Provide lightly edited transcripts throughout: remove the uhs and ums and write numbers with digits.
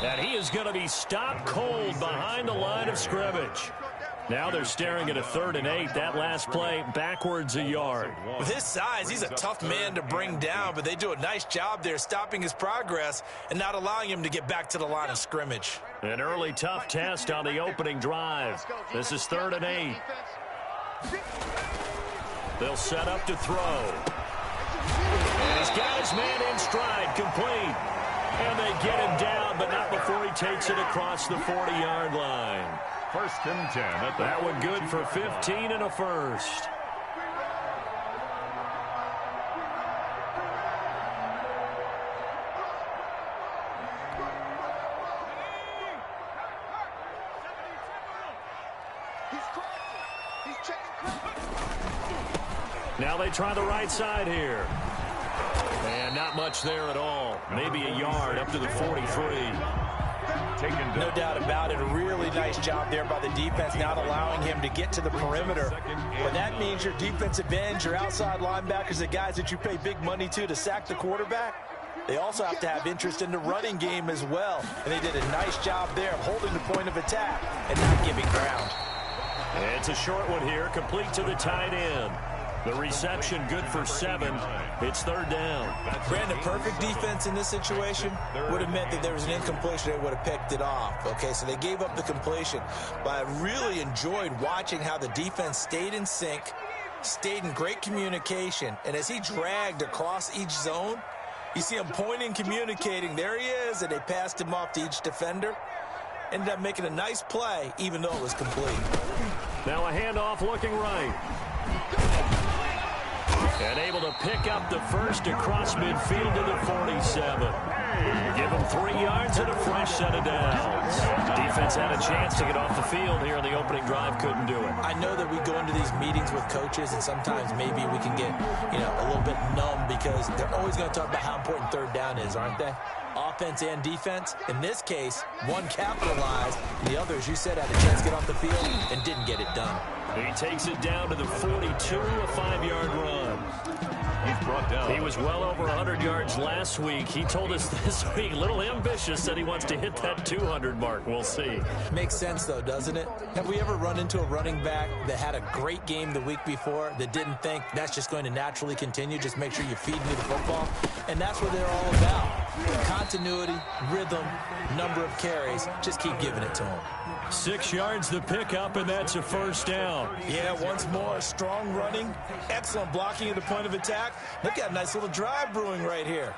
And he is going to be stopped cold behind the line of scrimmage. Now they're staring at a 3rd and 8. That last play backwards a yard. With his size, he's a tough man to bring down, but they do a nice job there stopping his progress and not allowing him to get back to the line of scrimmage. An early tough test on the opening drive. This is 3rd and 8. They'll set up to throw. And he's got his man in stride, complete. And they get him down, but not before he takes it across the 40-yard line. 1st and 10. That one good for 15 and a first. Now they try the right side here. And not much there at all. Maybe a yard up to the 43. No doubt about it. A really nice job there by the defense, not allowing him to get to the perimeter. But that means your defensive ends, your outside linebackers, the guys that you pay big money to sack the quarterback, they also have to have interest in the running game as well. And they did a nice job there of holding the point of attack and not giving ground. It's a short one here, complete to the tight end. The reception good for 7. It's 3rd down. Brandon, perfect defense in this situation would have meant that there was an incompletion. They would have picked it off. Okay, so they gave up the completion. But I really enjoyed watching how the defense stayed in sync, stayed in great communication. And as he dragged across each zone, you see him pointing, communicating. There he is, and they passed him off to each defender. Ended up making a nice play, even though it was complete. Now a handoff looking right. And able to pick up the first across midfield to the 47. Give him 3 yards and a fresh set of downs. Defense had a chance to get off the field here in the opening drive, couldn't do it. I know that we go into these meetings with coaches, and sometimes maybe we can get, a little bit numb because they're always going to talk about how important 3rd down is, aren't they? Offense and defense. In this case, one capitalized, and the other, as you said, had a chance to get off the field and didn't get it done. He takes it down to the 42, a 5-yard run. He's brought down. He was well over 100 yards last week. He told us this week, a little ambitious, that he wants to hit that 200 mark. We'll see. Makes sense, though, doesn't it? Have we ever run into a running back that had a great game the week before that didn't think that's just going to naturally continue? Just make sure you feed me the football. And that's what they're all about. Continuity, rhythm, number of carries. Just keep giving it to them. 6 yards the pickup, and that's a 1st down. Yeah, once more, strong running, excellent blocking at the point of attack. Look at a nice little drive brewing right here.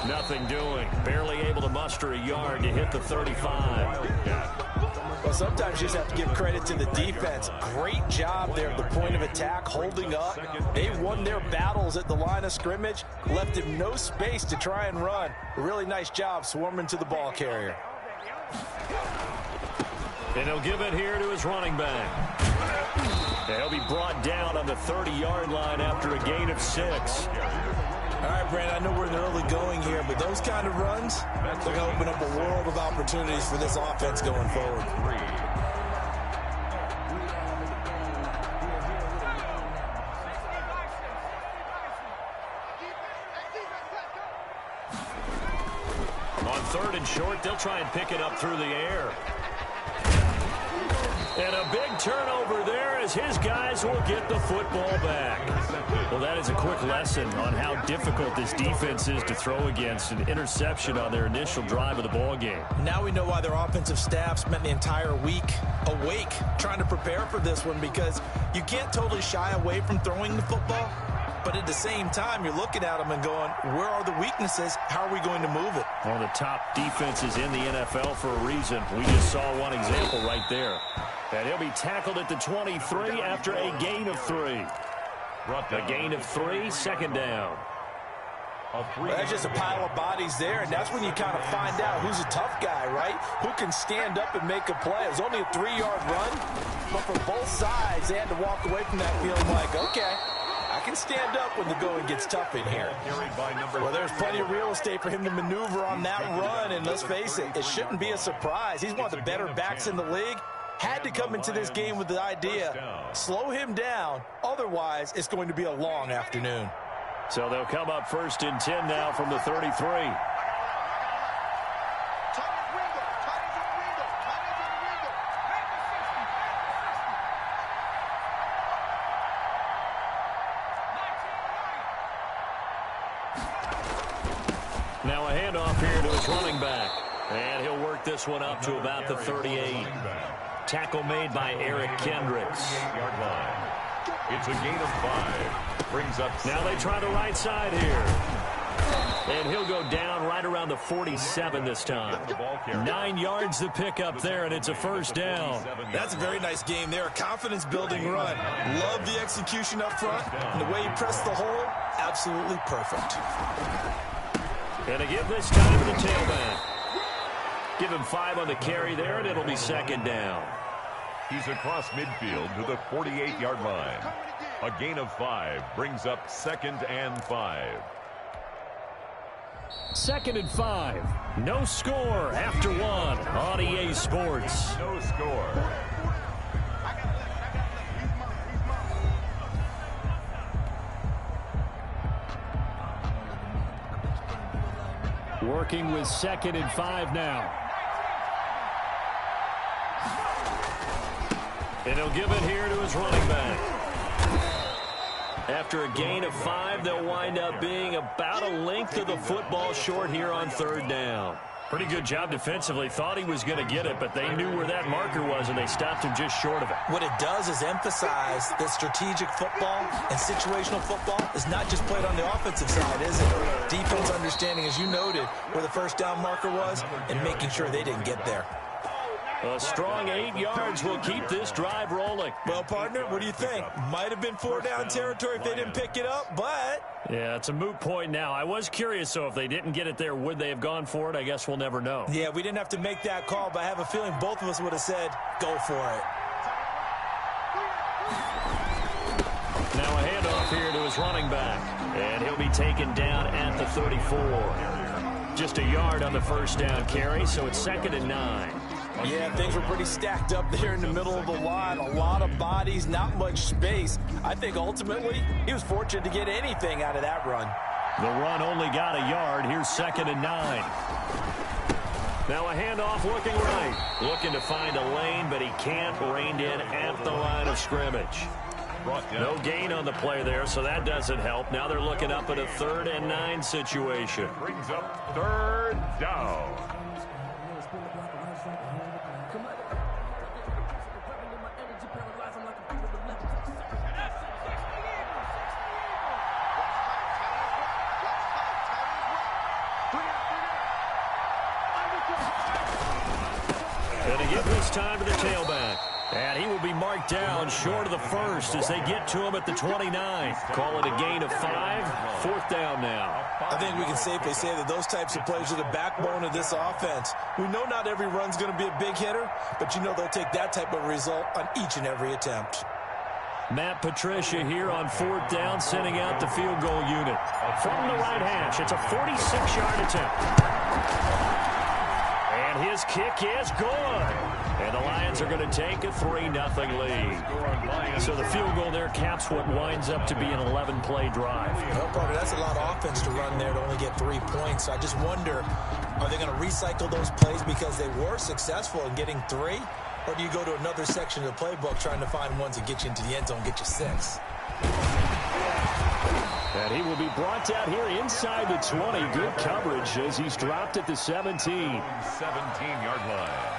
Nothing doing. Barely able to muster a yard to hit the 35. Well, sometimes you just have to give credit to the defense. Great job there at the point of attack, holding up. They won their battles at the line of scrimmage, left him no space to try and run. A really nice job swarming to the ball carrier. And he'll give it here to his running back. And he'll be brought down on the 30-yard line after a gain of 6. All right, Brandon, I know we're in the early going here, but those kind of runs, they're going to open up a world of opportunities for this offense going forward. On 3rd and short, they'll try and pick it up through the air. And a big turnover there as his guys will get the football back. Well, that is a quick lesson on how difficult this defense is to throw against. An interception on their initial drive of the ball game. Now we know why their offensive staff spent the entire week awake trying to prepare for this one, because you can't totally shy away from throwing the football. But at the same time, you're looking at them and going, where are the weaknesses? How are we going to move it? One of the top defenses in the NFL for a reason. We just saw one example right there. And he'll be tackled at the 23 after a gain of 3. A gain of 3, 2nd down. Well, that's just a pile of bodies there, and that's when you kind of find out who's a tough guy, right? Who can stand up and make a play. It was only a 3-yard run, but for both sides, they had to walk away from that feeling like, okay, I can stand up when the going gets tough in here. Well, there's plenty of real estate for him to maneuver on that run, and let's face it, it shouldn't be a surprise. He's one of the better backs in the league. Had to come into this game with the idea, slow him down, otherwise it's going to be a long afternoon. So they'll come up 1st and 10 now from the 33. Now a handoff here to his running back. And he'll work this one up to about the 38. Tackle made by Eric Kendricks. It's a gain of 5. Brings up. Now they try the right side here. And he'll go down right around the 47 this time. 9 yards to pick up there, and it's a 1st down. That's a very nice game there. Confidence-building run. Love the execution up front. And the way he pressed the hole, absolutely perfect. And to give this time to the tailback. Give him 5 on the carry there, and it'll be 2nd down. He's across midfield to the 48-yard line. A gain of 5 brings up 2nd and 5. 2nd and 5. No score after 1 on EA Sports. No score. Working with 2nd and 5 now. And he'll give it here to his running back. After a gain of 5, they'll wind up being about a length of the football short here on 3rd down. Pretty good job defensively. Thought he was going to get it, but they knew where that marker was, and they stopped him just short of it. What it does is emphasize that strategic football and situational football is not just played on the offensive side, is it? Defense understanding, as you noted, where the 1st down marker was and making sure they didn't get there. A strong 8 yards will keep this drive rolling. Well, partner, what do you think? Might have been 4 down territory if they didn't pick it up, but... Yeah, it's a moot point now. I was curious, so if they didn't get it there, would they have gone for it? I guess we'll never know. Yeah, we didn't have to make that call, but I have a feeling both of us would have said, go for it. Now a handoff here to his running back, and he'll be taken down at the 34. Just a yard on the 1st down carry, so it's 2nd and 9. Yeah, things were pretty stacked up there in the middle of the line. A lot of bodies, not much space. I think ultimately he was fortunate to get anything out of that run. The run only got a yard. Here's 2nd and 9. Now a handoff looking right. Looking to find a lane, but he can't. Reined in at the line of scrimmage. No gain on the play there, so that doesn't help. Now they're looking up at a 3rd and 9 situation. Brings up 3rd down. And to give this time to the tailback. And he will be marked down short of the 1st as they get to him at the 29. Call it a gain of 5. 4th down now. I think we can safely say that those types of plays are the backbone of this offense. We know not every run's going to be a big hitter, but you know they'll take that type of result on each and every attempt. Matt Patricia here on 4th down, sending out the field goal unit. From the right hash, it's a 46-yard attempt. And his kick is good. And the Lions are going to take a 3-0 lead. So the field goal there caps what winds up to be an 11-play drive. Well, partner, that's a lot of offense to run there to only get 3 points. So I just wonder, are they going to recycle those plays because they were successful in getting 3? Or do you go to another section of the playbook trying to find ones that get you into the end zone, get you 6? And he will be brought down here inside the 20. Good coverage as he's dropped at the 17. 17-yard line.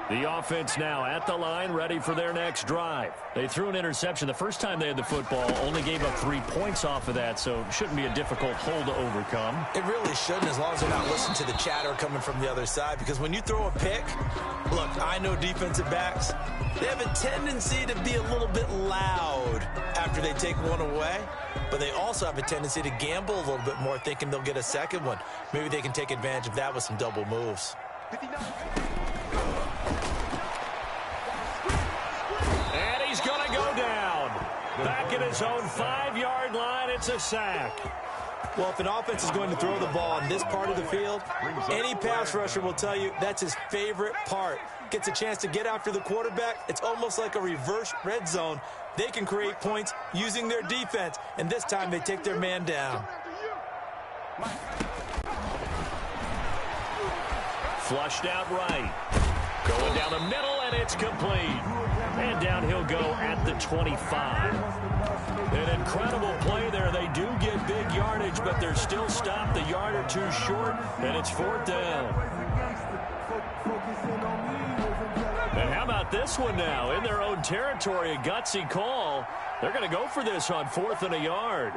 The offense now at the line, ready for their next drive. They threw an interception the first time they had the football, only gave up 3 points off of that, so it shouldn't be a difficult hole to overcome. It really shouldn't, as long as they're not listening to the chatter coming from the other side, because when you throw a pick, look, I know defensive backs, they have a tendency to be a little bit loud after they take one away, but they also have a tendency to gamble a little bit more, thinking they'll get a second one. Maybe they can take advantage of that with some double moves. Back at his own 5-yard line, it's a sack. Well, if an offense is going to throw the ball in this part of the field, any pass rusher will tell you that's his favorite part. Gets a chance to get after the quarterback. It's almost like a reverse red zone. They can create points using their defense, and this time they take their man down. Flushed out right. Going down the middle, and it's complete. And down he'll go at the 25. An incredible play there. They do get big yardage, but they're still stopped a yard or two short, and it's 4th down. And how about this one now? In their own territory, a gutsy call. They're going to go for this on 4th and a yard.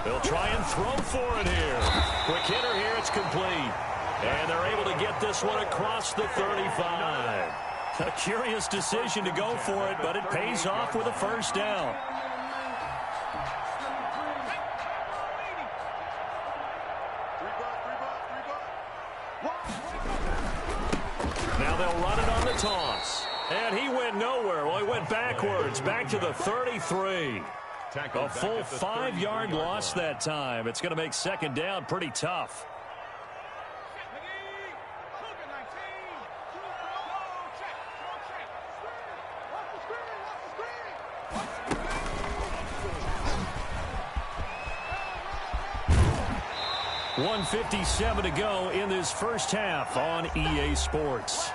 They'll try and throw for it here. Quick hitter here, it's complete. And they're able to get this one across the 35. A curious decision to go for it, but it pays off with a 1st down. Now they'll run it on the toss. And he went nowhere. Well, he went backwards, back to the 33. A full 5-yard loss that time. It's going to make 2nd down pretty tough. .157 to go in this first half on EA Sports.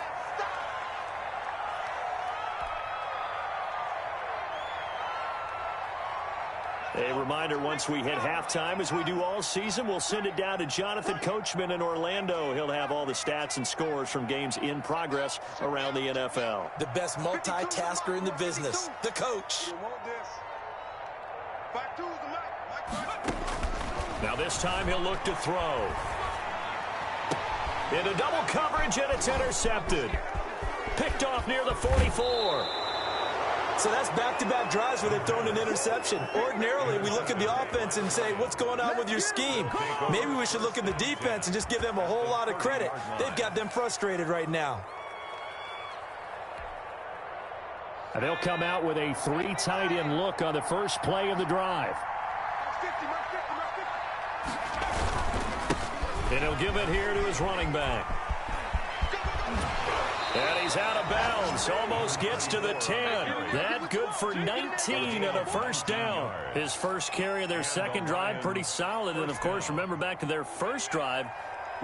A reminder, once we hit halftime, as we do all season, we'll send it down to Jonathan Coachman in Orlando. He'll have all the stats and scores from games in progress around the NFL. The best multitasker in the business, the coach. Now this time he'll look to throw. Into double coverage, and it's intercepted. Picked off near the 44. So that's back-to-back drives where they've thrown an interception. Ordinarily, we look at the offense and say, what's going on with your scheme? Maybe we should look at the defense and just give them a whole lot of credit. They've got them frustrated right now. And they'll come out with a 3 tight end look on the first play of the drive. And he'll give it here to his running back. And he's out of bounds. Almost gets to the 10. That good for 19 and a 1st down. His first carry of their 2nd drive, pretty solid. And, of course, remember back to their 1st drive,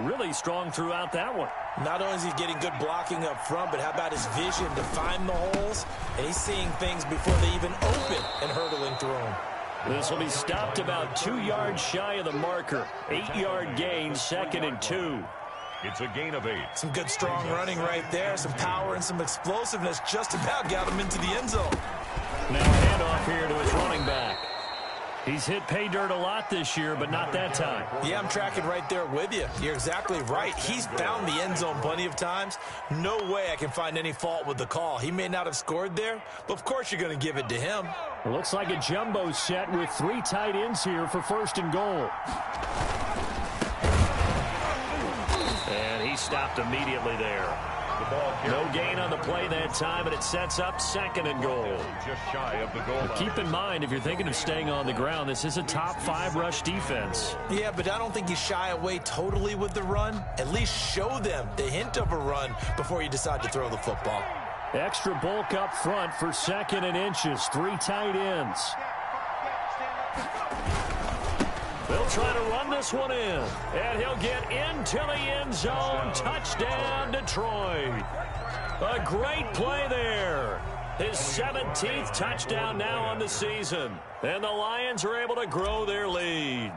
really strong throughout that one. Not only is he getting good blocking up front, but how about his vision to find the holes? And he's seeing things before they even open and hurdling through them. This will be stopped about 2 yards shy of the marker. 8-yard gain, 2nd and 2. It's a gain of 8. Some good strong running right there. Some power and some explosiveness just about got him into the end zone. Now a handoff here to his running back. He's hit pay dirt a lot this year, but not that time. Yeah, I'm tracking right there with you. You're exactly right. He's found the end zone plenty of times. No way I can find any fault with the call. He may not have scored there, but of course you're going to give it to him. It looks like a jumbo set with 3 tight ends here for 1st and goal. And he stopped immediately there. No gain on the play that time, and it sets up 2nd and goal. Just shy of the goal line. Keep in mind, if you're thinking of staying on the ground, this is a top 5 rush defense. Yeah, but I don't think you shy away totally with the run. At least show them the hint of a run before you decide to throw the football. Extra bulk up front for 2nd and inches. 3 tight ends. They'll try to run this one in. And he'll get into the end zone. Touchdown, Detroit. A great play there. His 17th touchdown now on the season. And the Lions are able to grow their lead.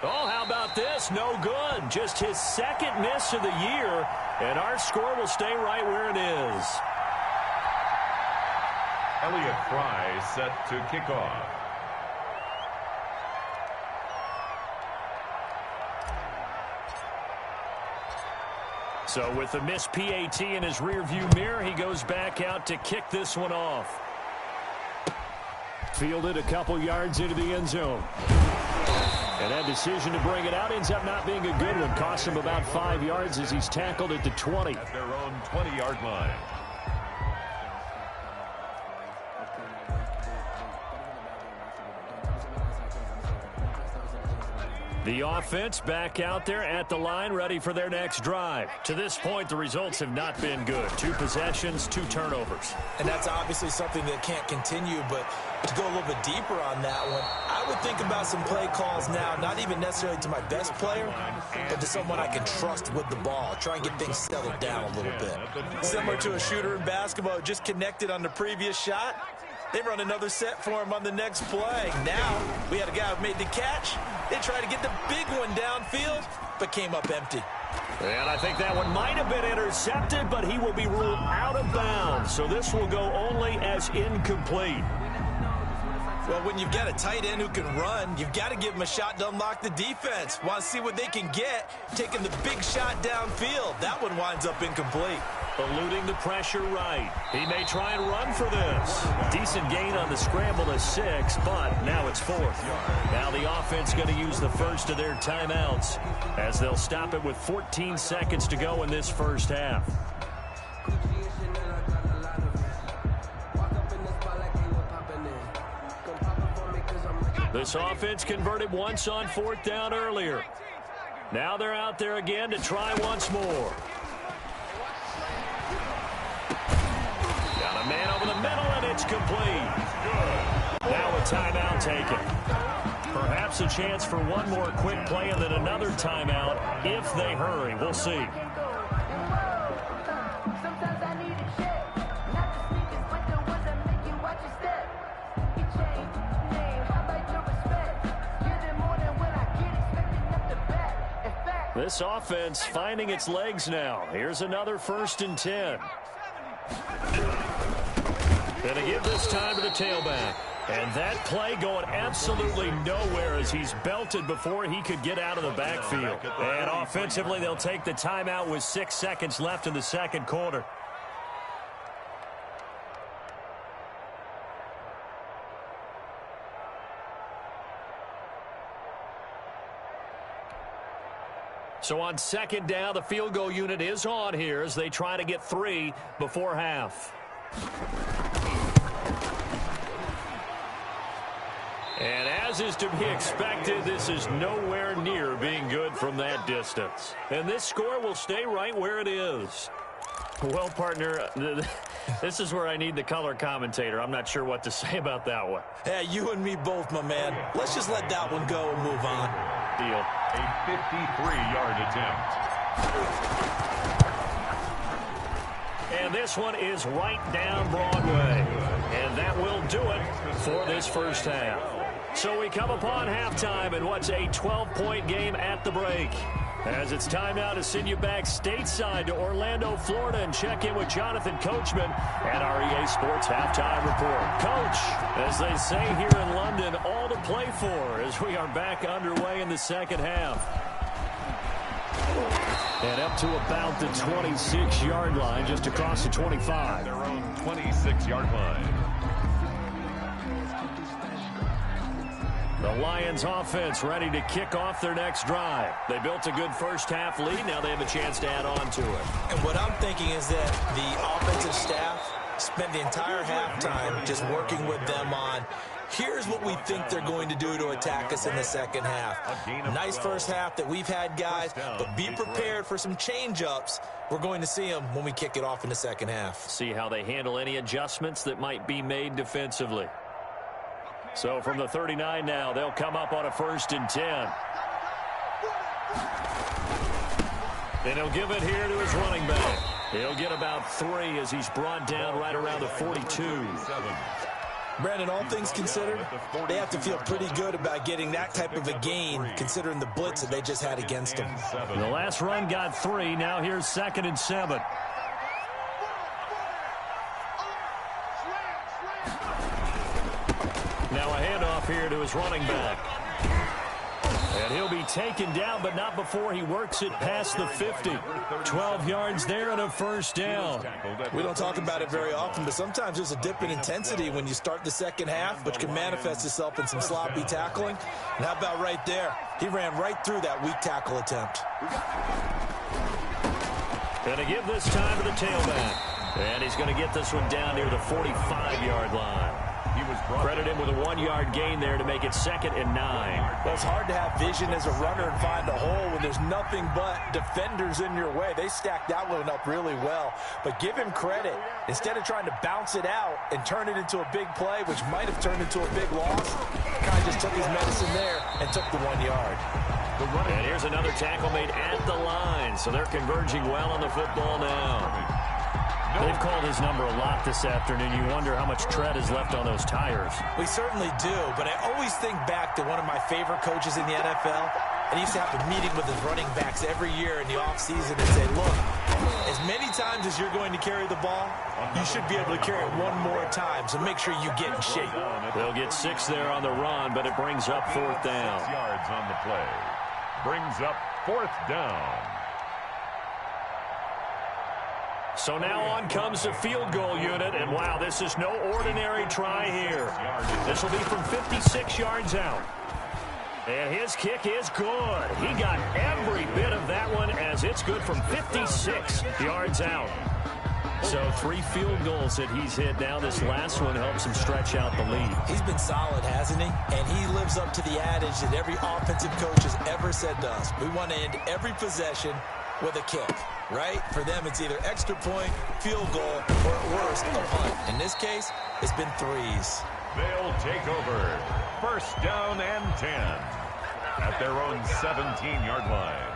Oh, how about this? No good. Just his 2nd miss of the year. And our score will stay right where it is. Elliott Fry set to kick off. So with the missed PAT in his rearview mirror, he goes back out to kick this one off. Fielded a couple yards into the end zone. And that decision to bring it out ends up not being a good one. Cost him about 5 yards as he's tackled at the 20. At their own 20-yard line. The offense back out there at the line, ready for their next drive. To this point, the results have not been good. 2 possessions, 2 turnovers. And that's obviously something that can't continue, but to go a little bit deeper on that one, I would think about some play calls now, not even necessarily to my best player, but to someone I can trust with the ball. Try and get things settled down a little bit. Similar to a shooter in basketball who just connected on the previous shot. They run another set for him on the next play. Now, we had a guy who made the catch. They tried to get the big one downfield, but came up empty. And I think that one might have been intercepted, but he will be ruled out of bounds. So this will go only as incomplete. Well, when you've got a tight end who can run, you've got to give him a shot to unlock the defense. Want to see what they can get, taking the big shot downfield. That one winds up incomplete. Eluding the pressure right. He may try and run for this. Decent gain on the scramble to 6, but now it's 4th. Now the offense going to use the first of their timeouts as they'll stop it with 14 seconds to go in this first half. This offense converted once on 4th down earlier. Now they're out there again to try once more. Got a man over the middle, and it's complete. Now a timeout taken. Perhaps a chance for one more quick play and then another timeout if they hurry. We'll see. This offense finding its legs now. Here's another 1st and 10. Going to give this time to the tailback. And that play going absolutely nowhere as he's belted before he could get out of the backfield. And offensively, they'll take the timeout with 6 seconds left in the second quarter. So on 2nd down, the field goal unit is on here as they try to get 3 before half. And as is to be expected, this is nowhere near being good from that distance. And this score will stay right where it is. Well, partner, this is where I need the color commentator. I'm not sure what to say about that one. Yeah, you and me both, my man. Let's just let that one go and move on. Deal. A 53-yard attempt. And this one is right down Broadway. And that will do it for this first half. So we come upon halftime in what's a 12-point game at the break. As it's time now to send you back stateside to Orlando, Florida, and check in with Jonathan Coachman at our EA Sports Halftime Report. Coach, as they say here in London, all to play for as we are back underway in the second half. And up to about the 26-yard line, just across the 25. Their own 26-yard line. The Lions offense ready to kick off their next drive. They built a good first half lead. Now they have a chance to add on to it. And what I'm thinking is that the offensive staff spent the entire halftime just working with them on, here's what we think they're going to do to attack us in the second half. Nice first half that we've had, guys, but be prepared for some change-ups. We're going to see them when we kick it off in the second half. See how they handle any adjustments that might be made defensively. So from the 39 now, they'll come up on a 1st and 10. And he'll give it here to his running back. He'll get about 3 as he's brought down right around the 42. Brandon, all things considered, they have to feel pretty good about getting that type of a gain, considering the blitz that they just had against them. The last run got 3. Now here's 2nd and 7. Now a handoff here to his running back. And he'll be taken down, but not before he works it past the 50. 12 yards there and a first down. We don't talk about it very often, but sometimes there's a dip in intensity when you start the second half, which can manifest itself in some sloppy tackling. And how about right there? He ran right through that weak tackle attempt. Going to give this time to the tailback. And he's going to get this one down near the 45-yard line. Credit him with a 1-yard gain there to make it 2nd and 9. Well, it's hard to have vision as a runner and find a hole when there's nothing but defenders in your way. They stacked that one up really well. But give him credit. Instead of trying to bounce it out and turn it into a big play, which might have turned into a big loss, kind of just took his medicine there and took the 1 yard. And here's another tackle made at the line. So they're converging well on the football now. They've called his number a lot this afternoon. You wonder how much tread is left on those tires. We certainly do, but I always think back to one of my favorite coaches in the NFL, and he used to have a meeting with his running backs every year in the offseason and say, look, as many times as you're going to carry the ball, you should be able to carry it one more time, so make sure you get in shape. They'll get 6 there on the run, but it brings up 4th down. 6 yards on the play. Brings up 4th down. So now on comes the field goal unit, and wow, this is no ordinary try here. This will be from 56 yards out. And his kick is good. He got every bit of that one as it's good from 56 yards out. So 3 field goals that he's hit now. This last one helps him stretch out the lead. He's been solid, hasn't he? And he lives up to the adage that every offensive coach has ever said to us. We want to end every possession with a kick, right? For them, it's either extra point, field goal, or at worst, a punt. In this case, it's been 3s. They'll take over. 1st down and 10 at their own 17-yard line.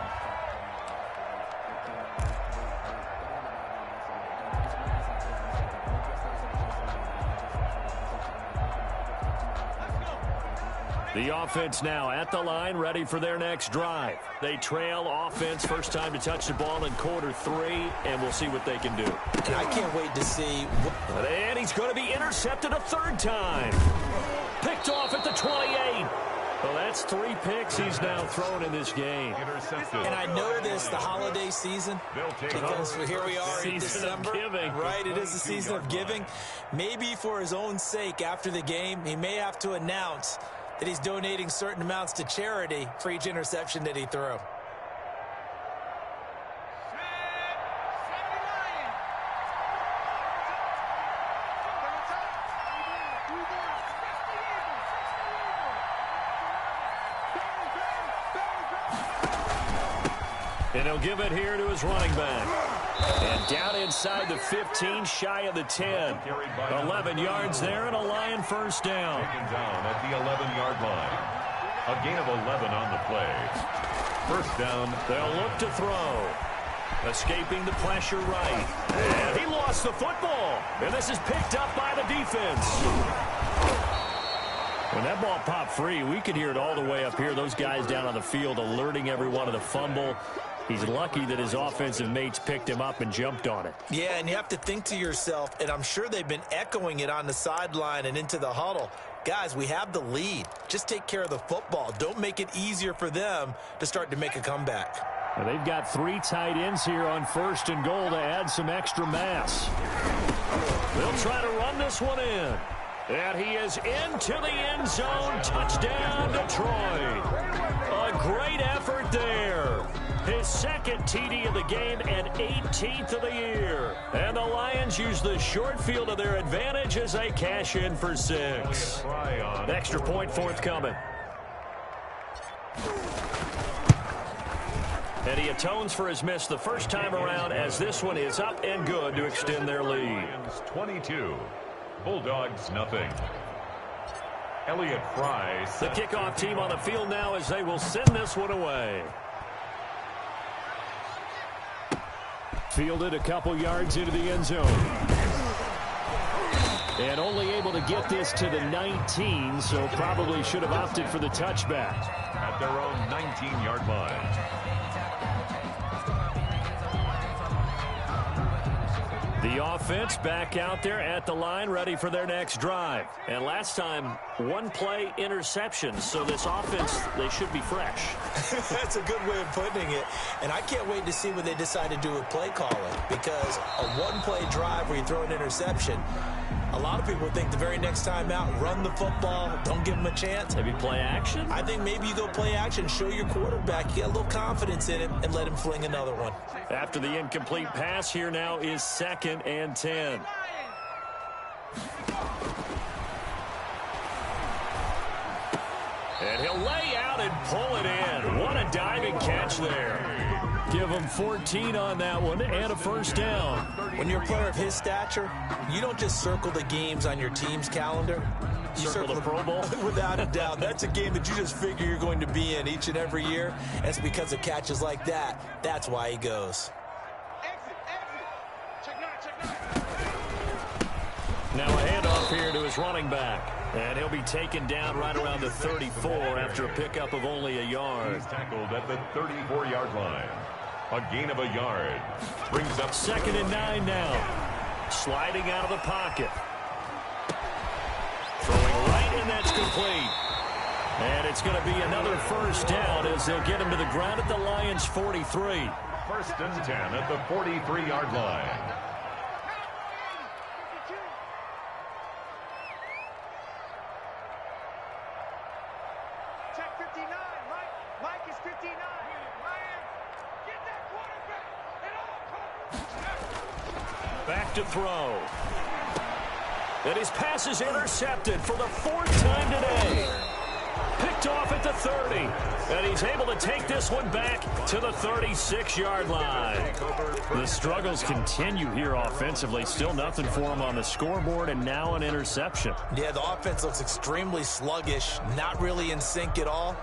The offense now at the line, ready for their next drive. They trail offense, first time to touch the ball in quarter 3, and we'll see what they can do. And I can't wait to see. And he's going to be intercepted a 3rd time. Picked off at the 28. Well, that's 3 picks he's now thrown in this game. And I know this, the holiday season, because here we are in December. Right, it is the season of giving. Maybe for his own sake, after the game, he may have to announce that he's donating certain amounts to charity for each interception that he threw. And he'll give it here to his running back. And down inside the 15, shy of the 10. 11 yards there and a Lion first down. Taken down at the 11-yard line. A gain of 11 on the play. 1st down. They'll look to throw. Escaping the pressure right. And he lost the football. And this is picked up by the defense. When that ball popped free, we could hear it all the way up here. Those guys down on the field alerting everyone of the fumble. He's lucky that his offensive mates picked him up and jumped on it. Yeah, and you have to think to yourself, and I'm sure they've been echoing it on the sideline and into the huddle. Guys, we have the lead. Just take care of the football. Don't make it easier for them to start to make a comeback. Now they've got 3 tight ends here on 1st and goal to add some extra mass. They'll try to run this one in. And he is into the end zone. Touchdown, Detroit. A great effort there. His 2nd TD of the game and 18th of the year. And the Lions use the short field to their advantage as they cash in for 6. Extra point forthcoming. And he atones for his miss the first time around as this one is up and good to extend their lead. Lions 22. Bulldogs nothing. Elliott Fry. The kickoff team on the field now as they will send this one away. Fielded a couple yards into the end zone. And only able to get this to the 19, so probably should have opted for the touchback. At their own 19-yard line. The offense back out there at the line, ready for their next drive. And last time, one-play interception. So this offense, they should be fresh. That's a good way of putting it. And I can't wait to see what they decide to do with play calling. Because a one-play drive where you throw an interception, a lot of people think the very next time out, run the football, don't give them a chance. Maybe play action? I think maybe you go play action, show your quarterback, you get a little confidence in him, and let him fling another one. After the incomplete pass, here now is 2nd and 10. And he'll lay out and pull it in. What a diving catch there. Give him 14 on that one and a first down. When you're a player of his stature, you don't just circle the games on your team's calendar. You circle the Pro Bowl? Without a doubt. That's a game that you just figure you're going to be in each and every year. And it's because of catches like that. That's why he goes. Now a handoff here to his running back. And he'll be taken down right around the 34 after a pickup of only a yard. He's tackled at the 34-yard line. A gain of a yard. Brings up 2nd and 9 now. Sliding out of the pocket. Throwing right, and that's complete. And it's going to be another first down as they'll get him to the ground at the Lions' 43. 1st and 10 at the 43-yard line. Back to throw. And his pass is intercepted for the 4th time today. Picked off at the 30. And he's able to take this one back to the 36-yard line. The struggles continue here offensively. Still nothing for him on the scoreboard, and now an interception. Yeah, the offense looks extremely sluggish, not really in sync at all.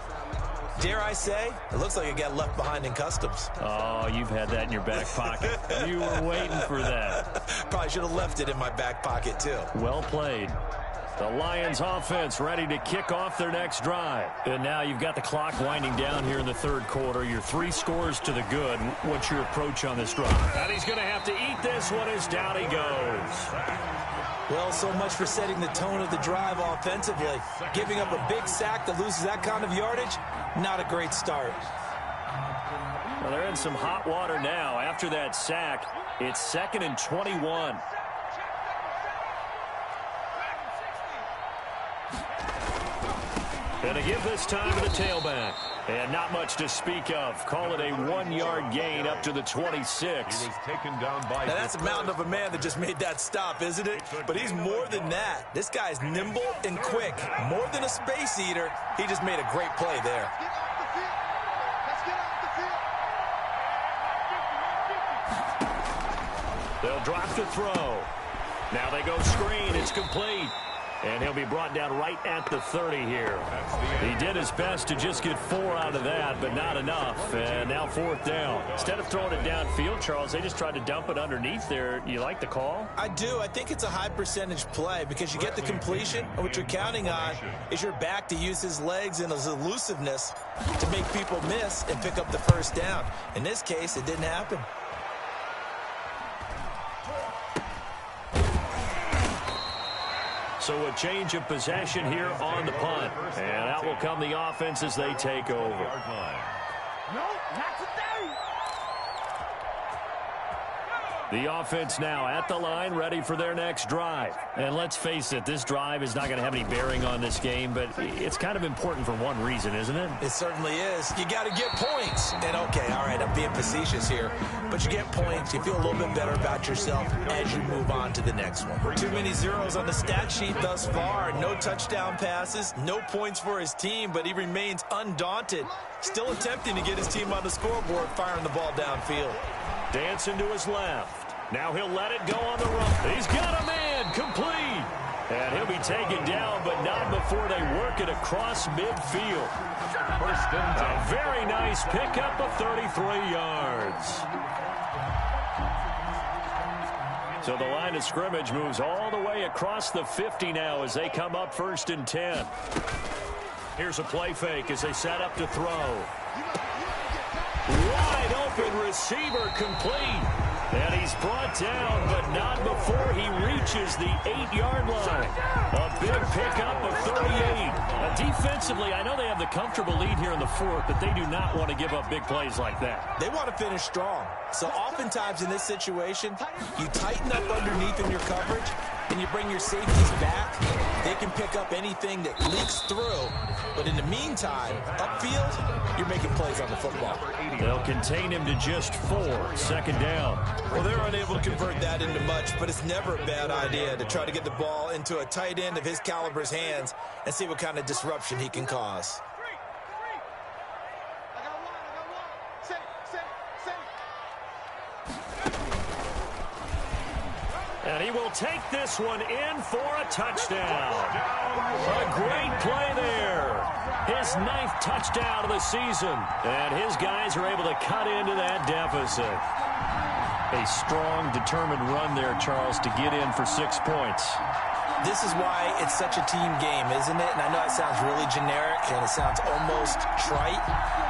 Dare I say, it looks like it got left behind in customs. Oh, you've had that in your back pocket. You were waiting for that. Probably should have left it in my back pocket, too. Well played. The Lions offense ready to kick off their next drive. And now you've got the clock winding down here in the 3rd quarter. You're 3 scores to the good. What's your approach on this drive? And he's going to have to eat this one as down he goes. Well, so much for setting the tone of the drive offensively. Giving up a big sack that loses that kind of yardage, not a great start. Well, they're in some hot water now. After that sack, it's 2nd and 21. And to give this time to the tailback. And not much to speak of. Call it a 1-yard gain up to the 26. He was taken down by now, that's a mountain of a man that just made that stop, isn't it? But he's more than that. This guy's nimble and quick. More than a space eater. He just made a great play there. They'll drop to throw. Now they go screen. It's complete. And he'll be brought down right at the 30 here. He did his best to just get 4 out of that, but not enough. And now 4th down. Instead of throwing it downfield, Charles, they just tried to dump it underneath there. You like the call? I do. I think it's a high percentage play because you get the completion, and what you're counting on is your back to use his legs and his elusiveness to make people miss and pick up the first down. In this case, it didn't happen. So a change of possession here on the punt. And out will come the offense as they take over. No, not today. The offense now at the line, ready for their next drive. And let's face it, this drive is not going to have any bearing on this game, but it's kind of important for one reason, isn't it? It certainly is. You got to get points. And, okay, all right, I'm being facetious here, but you get points. You feel a little bit better about yourself as you move on to the next one. Too many zeros on the stat sheet thus far. No touchdown passes, no points for his team, but he remains undaunted. Still attempting to get his team on the scoreboard, firing the ball downfield. Dancing to his left. Now he'll let it go on the run. He's got a man, complete. And he'll be taken down, but not before they work it across midfield. A very nice pickup of 33 yards. So the line of scrimmage moves all the way across the 50 now as they come up 1st and 10. Here's a play fake as they set up to throw. Wide open receiver, complete. And he's brought down, but not before he reaches the 8-yard line. A big pickup of 38. Defensively, I know they have the comfortable lead here in the fourth, but they do not want to give up big plays like that. They want to finish strong. So oftentimes in this situation, you tighten up underneath in your coverage, and you bring your safeties back. They can pick up anything that leaks through. But in the meantime, upfield, you're making plays on the football. They'll contain him to just 4, second down. Well, they're unable to convert that into much, but it's never a bad idea to try to get the ball into a tight end of his caliber's hands and see what kind of disruption he can cause. And he will take this one in for a touchdown. A great play there. His 9th touchdown of the season. And his guys are able to cut into that deficit. A strong, determined run there, Charles, to get in for 6 points. This is why it's such a team game, isn't it? And I know it sounds really generic and it sounds almost trite,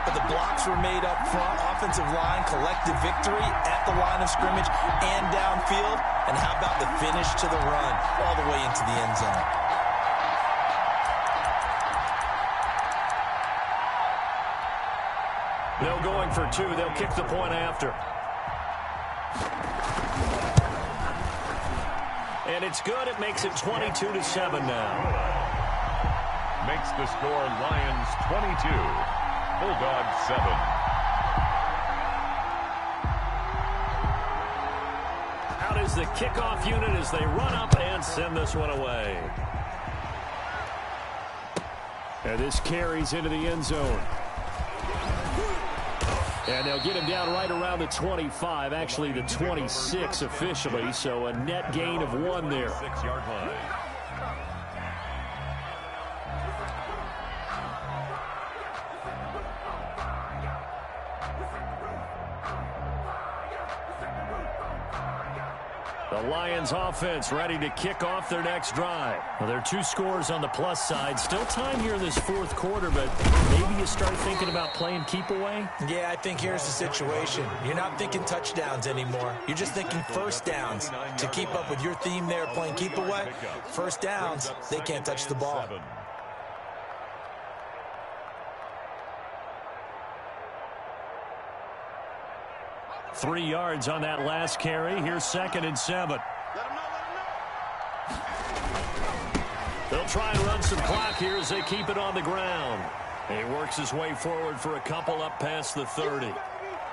but the blocks were made up front, offensive line, collective victory at the line of scrimmage and downfield. And how about the finish to the run all the way into the end zone? No going for 2. They'll kick the point after. And it's good. It makes it 22-7 now. Makes the score Lions 22, Bulldogs 7. Out is the kickoff unit as they run up and send this one away. And this carries into the end zone. And they'll get him down right around the 25, actually the 26 officially, so a net gain of 1 there. 6-yard line. The Lions offense ready to kick off their next drive. Well, there are 2 scores on the plus side. Still time here in this fourth quarter, but maybe you start thinking about playing keep away? Yeah, I think here's the situation. You're not thinking touchdowns anymore. You're just thinking first downs. To keep up with your theme there, playing keep away, first downs, they can't touch the ball. 3 yards on that last carry. Here's 2nd and 7. They'll try and run some clock here as they keep it on the ground. He works his way forward for a couple up past the 30.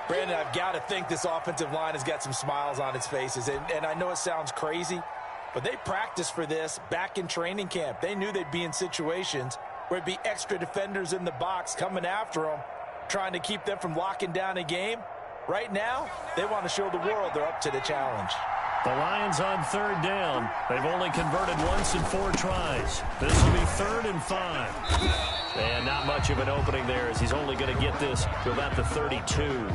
Brandon, I've got to think this offensive line has got some smiles on its faces. And I know it sounds crazy, but they practiced for this back in training camp. They knew they'd be in situations where it'd be extra defenders in the box coming after them, trying to keep them from locking down a game. Right now, they want to show the world they're up to the challenge. The Lions on 3rd down. They've only converted once in 4 tries. This will be 3rd and 5. And not much of an opening there as he's only going to get this to about the 32.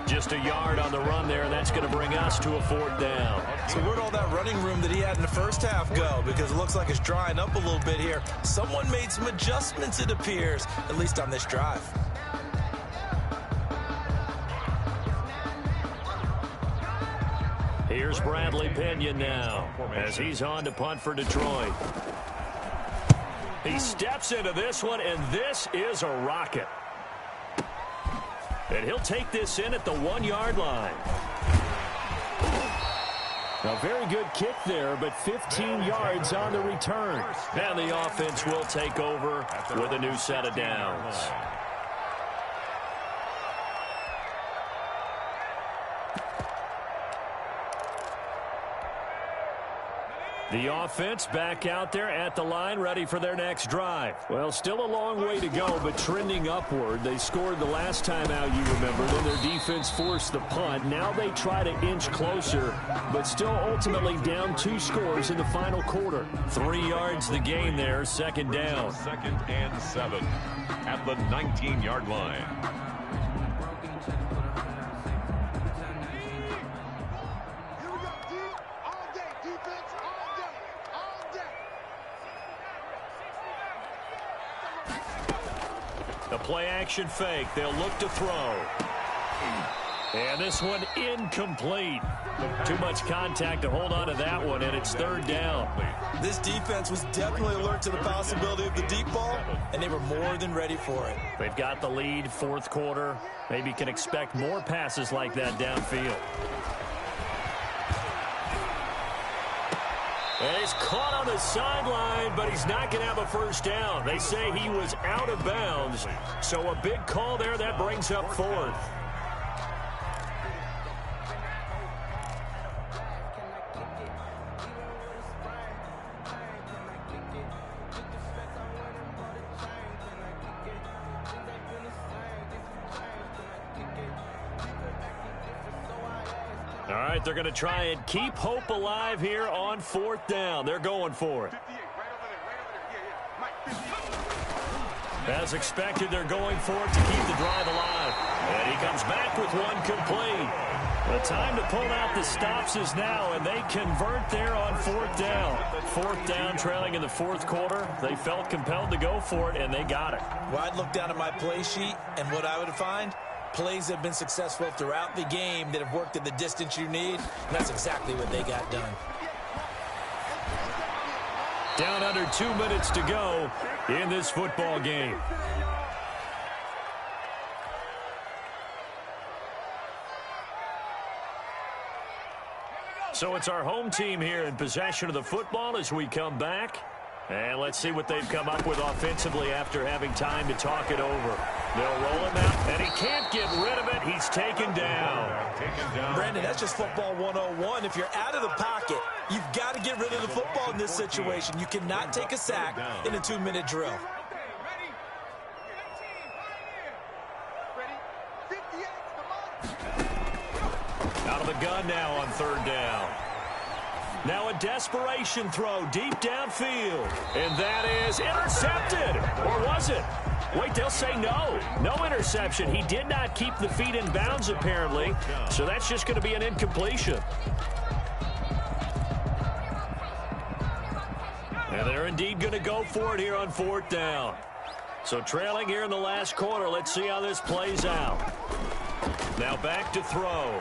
Just a yard on the run there, and that's going to bring us to a 4th down. So where'd all that running room that he had in the first half go? Because it looks like it's drying up a little bit here. Someone made some adjustments, it appears, at least on this drive. Here's Bradley Pinion now as he's on to punt for Detroit. He steps into this one, and this is a rocket. And he'll take this in at the 1-yard line. A very good kick there, but 15 yards on the return. And the offense will take over with a new set of downs. The offense back out there at the line, ready for their next drive. Well, still a long way to go, but trending upward. They scored the last time out, you remember. Then their defense forced the punt. Now they try to inch closer, but still ultimately down 2 scores in the final quarter. 3 yards the gain there, 2nd down. 2nd and 7 at the 19-yard line. The play-action fake. They'll look to throw. And this one incomplete. Too much contact to hold on to that one, and it's third down. This defense was definitely alert to the possibility of the deep ball, and they were more than ready for it. They've got the lead, fourth quarter. Maybe can expect more passes like that downfield. And he's caught on the sideline, but he's not going to have a first down. They say he was out of bounds, so a big call there. That brings up fourth. All right, they're going to try and keep hope alive here on fourth down. They're going for it. As expected, they're going for it to keep the drive alive. And he comes back with one complete. The time to pull out the stops is now, and they convert there on fourth down. Fourth down, trailing in the fourth quarter. They felt compelled to go for it, and they got it. Well, I'd look down at my play sheet, and what I would find, plays have been successful throughout the game that have worked at the distance you need, and that's exactly what they got done. Down under 2 minutes to go in this football game. So it's our home team here in possession of the football as we come back. And let's see what they've come up with offensively after having time to talk it over. They'll roll him out, and he can't get rid of it. He's taken down. Brandon, that's just football 101. If you're out of the pocket, you've got to get rid of the football in this situation. You cannot take a sack in a 2-minute drill. Out of the gun now on third down. Now a desperation throw deep downfield. And that is intercepted. Or was it? Wait, they'll say no. No interception. He did not keep the feet in bounds, apparently. So that's just going to be an incompletion. And they're indeed going to go for it here on fourth down. So trailing here in the last quarter. Let's see how this plays out. Now back to throw.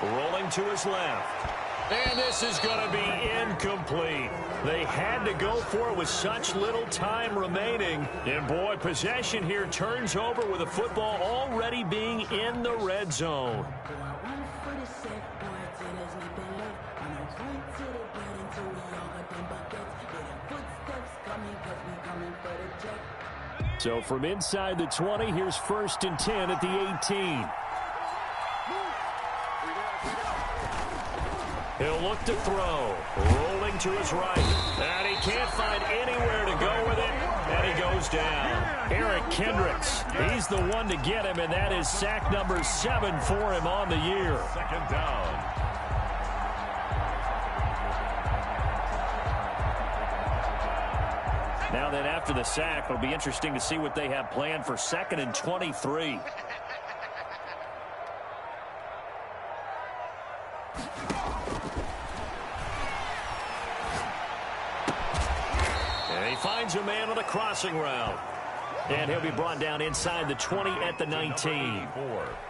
Rolling to his left. And this is going to be incomplete. They had to go for it with such little time remaining. And, boy, possession here turns over with the football already being in the red zone. So from inside the 20, here's 1st and 10 at the 18. He'll look to throw. Rolling to his right. And he can't find anywhere to go with it. And he goes down. Eric Kendricks. He's the one to get him, and that is sack number 7 for him on the year. Second down. Now then, after the sack, it'll be interesting to see what they have planned for 2nd and 23. Finds a man on a crossing route. And he'll be brought down inside the 20 at the 19.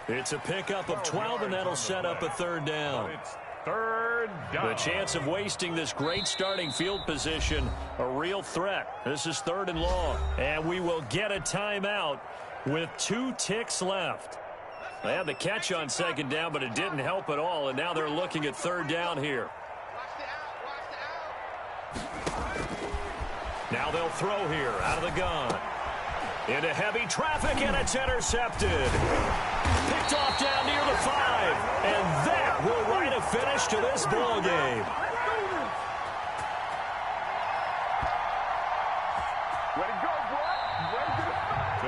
It's a pickup of 12, and that'll set up a third down. Third down. The chance of wasting this great starting field position, a real threat. This is 3rd and long. And we will get a timeout with 2 ticks left. They had the catch on 2nd down, but it didn't help at all. And now they're looking at 3rd down here. Now they'll throw here out of the gun. Into heavy traffic, and it's intercepted. Picked off down near the 5. And that will write a finish to this ball game. Way to go, boy. Way to go.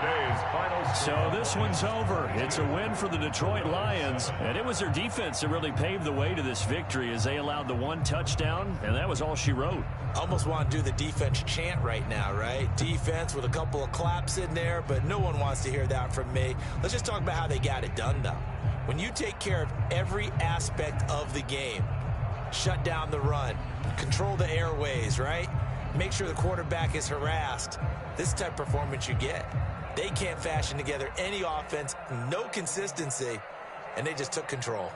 Today's final score. So this one's over. It's a win for the Detroit Lions, and it was their defense that really paved the way to this victory as they allowed the 1 touchdown, and that was all she wrote. Almost want to do the defense chant right now, right? Defense with a couple of claps in there, but no one wants to hear that from me. Let's just talk about how they got it done, though. When you take care of every aspect of the game, shut down the run, control the airways, right? Make sure the quarterback is harassed. This type of performance you get. They can't fashion together any offense, no consistency, and they just took control.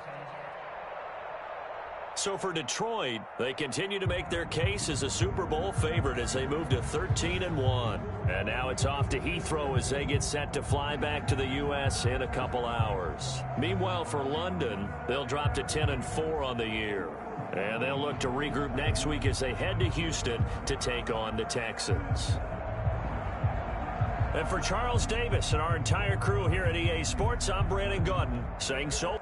So for Detroit, they continue to make their case as a Super Bowl favorite as they move to 13-1. And now it's off to Heathrow as they get set to fly back to the U.S. in a couple hours. Meanwhile, for London, they'll drop to 10-4 on the year. And they'll look to regroup next week as they head to Houston to take on the Texans. And for Charles Davis and our entire crew here at EA Sports, I'm Brandon Gaudin saying so.